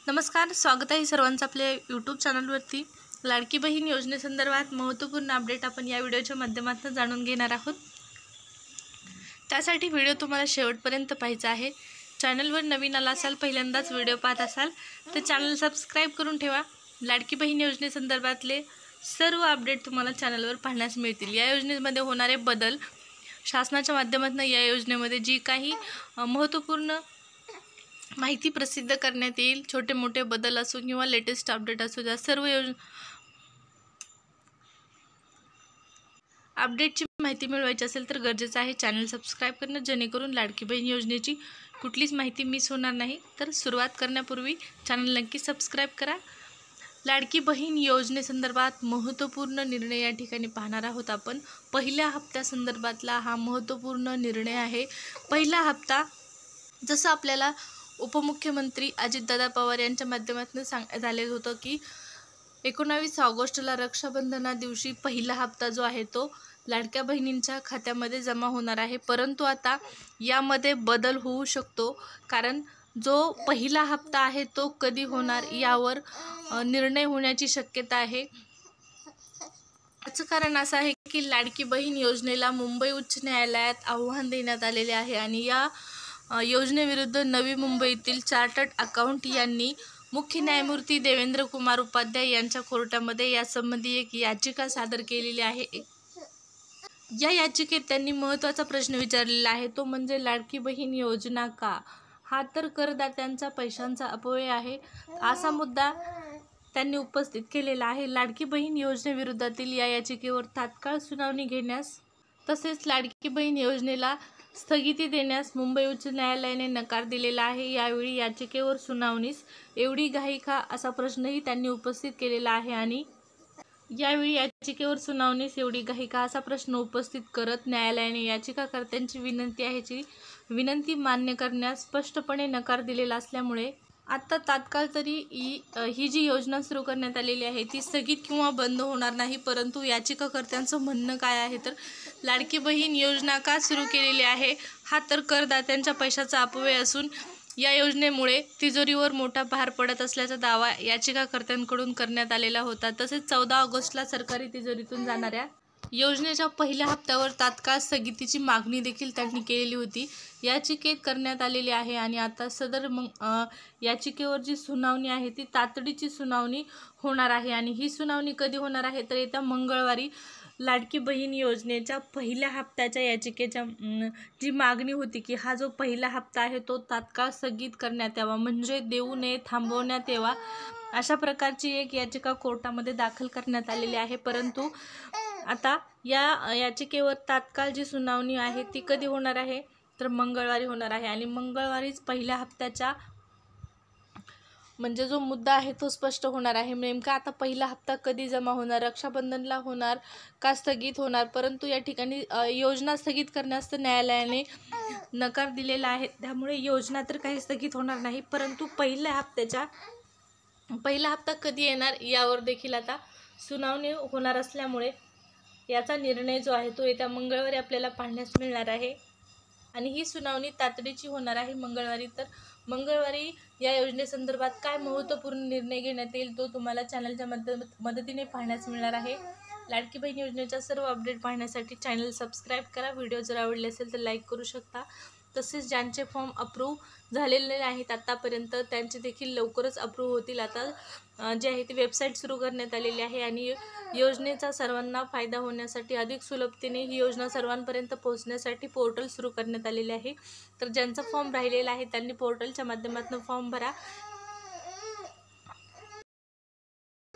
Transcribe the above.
नमस्कार, स्वागत आहे सर्वांचं आपल्या यूट्यूब चॅनलवरती। लाडकी बहीण योजनेसंदर्भात महत्त्वपूर्ण अपडेट आपण या व्हिडिओच्या माध्यमातून जाणून घेणार आहोत। त्यासाठी व्हिडिओ तुम्हाला शेवटपर्यंत पाहायचा आहे। चॅनलवर नवीन आला असाल, पहिल्यांदाच व्हिडिओ पाहत असाल तर चॅनल सबस्क्राइब करून ठेवा। लाडकी बहीण योजनेसंदर्भातले सर्व अपडेट तुम्हाला चॅनलवर पाहण्यास मिळतील। या योजनेमध्ये होणारे बदल, शासनाच्या माध्यमातून या योजनेमध्ये जी काही महत्त्वपूर्ण माहिती प्रसिद्ध करण्यात येईल, छोटे मोठे बदल असो किंवा लेटेस्ट अपडेट असो, या सर्व अपडेटची माहिती मिळवायची असेल तर गरजेचं आहे चॅनल सबस्क्राइब करणं, जेणेकरून लाडकी बहीण योजनेची कुठलीच माहिती मिस होणार नाही। तर सुरुवात करण्यापूर्वी चॅनल नक्की सबस्क्राइब करा। लाडकी बहीण योजनेसंदर्भात महत्त्वपूर्ण निर्णय या ठिकाणी पाहणार आहोत आपण। पहिल्या हप्त्यासंदर्भातला हा महत्त्वपूर्ण निर्णय आहे। पहिला हप्ता जसं आपल्याला उपमुख्यमंत्री अजितदादा पवार यांच्या माध्यमातून सांगण्यात आलेलं होतं की 19 ऑगस्टला रक्षाबंधना दिवशी पहिला हप्ता जो आहे तो लाडक्या बहिणींच्या खात्यामध्ये जमा होणार आहे। परंतु आता यामध्ये बदल होऊ शकतो, कारण जो पहिला हप्ता आहे तो कधी होणार यावर निर्णय होण्याची शक्यता आहे। याचं कारण असं आहे की लाडकी बहीण योजनेला मुंबई उच्च न्यायालयात आव्हान देण्यात आलेले आहे आणि या योजनेविरुद्ध नवी मुंबईतील चार्टर्ड अकाउंट यांनी मुख्य न्यायमूर्ती देवेंद्र कुमार उपाध्याय यांच्या कोर्टामध्ये यासंबंधी एक याचिका सादर केलेली आहे। या याचिकेत त्यांनी महत्त्वाचा प्रश्न विचारलेला आहे, तो म्हणजे लाडकी बहीण योजना का? हा तर करदात्यांच्या पैशांचा अपव्यय आहे, असा मुद्दा त्यांनी उपस्थित केलेला आहे। लाडकी बहीण योजनेविरोधातील या याचिकेवर तात्काळ सुनावणी घेण्यास तसेच लाडकी बहीण योजनेला स्थगिती देण्यास मुंबई उच्च न्यायालयाने नकार दिलेला आहे। यावेळी याचिकेवर सुनावणीस एवढी घाई का, असा प्रश्नही त्यांनी उपस्थित केलेला आहे आणि यावेळी याचिकेवर सुनावणीस एवढी घाई का असा प्रश्न उपस्थित करत न्यायालयाने याचिकाकर्त्यांची विनंती आहे जी विनंती मान्य करण्यास स्पष्टपणे नकार दिलेला असल्यामुळे आता तात्काळ तरी ही जी योजना सुरू करण्यात आलेली आहे ती स्थगित किंवा बंद होणार नाही। परंतु याचिकाकर्त्यांचं म्हणणं काय आहे तर लाडकी बहीण योजना का सुरू केलेली आहे, हा तर करदात्यांच्या पैशाचा अपव्यय असून या योजनेमुळे तिजोरीवर मोठा भार पडत असल्याचा दावा याचिकाकर्त्यांकडून करण्यात आलेला होता। तसेच 14 ऑगस्टला सरकारी तिजोरीतून जाणाऱ्या योजनेच्या पहिल्या हप्त्यावर तात्काळ स्थगितीची मागणी देखील त्यांनी केलेली होती, याचिकेत करण्यात आलेली आहे आणि आता सदर याचिकेवर जी सुनावणी आहे ती तातडीची सुनावणी होणार आहे आणि ही सुनावणी कधी होणार आहे तर येत्या मंगळवारी लाडकी बहीण योजनेच्या पहिल्या हप्त्याच्या याचिकेच्या जी मागणी होती की हा जो पहिला हप्ता आहे तो तात्काळ स्थगित करण्यात यावा, म्हणजे देऊ नये, थांबवण्यात यावा, अशा प्रकारची एक याचिका कोर्टामध्ये दाखल करण्यात आलेली आहे। परंतु आता या याचिकेवर तात्काळ जी सुनावणी आहे ती कधी होणार आहे तर मंगळवारी होणार आहे आणि मंगळवारीच पहिल्या हप्त्याच्या म्हणजे जो मुद्दा आहे तो स्पष्ट होणार आहे। नेमका आता पहिला हप्ता कधी जमा होणार, रक्षाबंधनला होणार का स्थगित होणार? परंतु या ठिकाणी योजना स्थगित करण्यास तर न्यायालयाने नकार दिलेला आहे, त्यामुळे योजना तर काही स्थगित होणार नाही। परंतु पहिला हप्ता कधी येणार यावर देखील आता सुनावणी होणार असल्यामुळे याचा निर्णय जो आहे तो येत्या मंगळवारी आपल्याला पाहण्यास मिळणार आहे आणि ही सुनावणी तातडीची होणार आहे मंगळवारी। तर मंगळवारी या योजनेसंदर्भात काय महत्त्वपूर्ण निर्णय घेण्यात येईल तो तुम्हाला चॅनलच्या मदतीने पाहण्यास मिळणार आहे। लाडकी बहीण योजनेच्या सर्व अपडेट पाहण्यासाठी चॅनल सबस्क्राइब करा। व्हिडिओ जर आवडले असेल तर लाईक करू शकता। तसेच ज्यांचे फॉर्म अप्रूव्ह झालेले आहेत आतापर्यंत त्यांचे देखील लवकरच अप्रूव्ह होतील। आता जे आहे ती वेबसाईट सुरू करण्यात आलेली आहे आणि योजनेचा सर्वांना फायदा होण्यासाठी, अधिक सुलभतेने ही योजना सर्वांपर्यंत पोहोचण्यासाठी पोर्टल सुरू करण्यात आलेले आहे। तर ज्यांचा फॉर्म राहिलेला आहे त्यांनी पोर्टलच्या माध्यमातून फॉर्म भरा।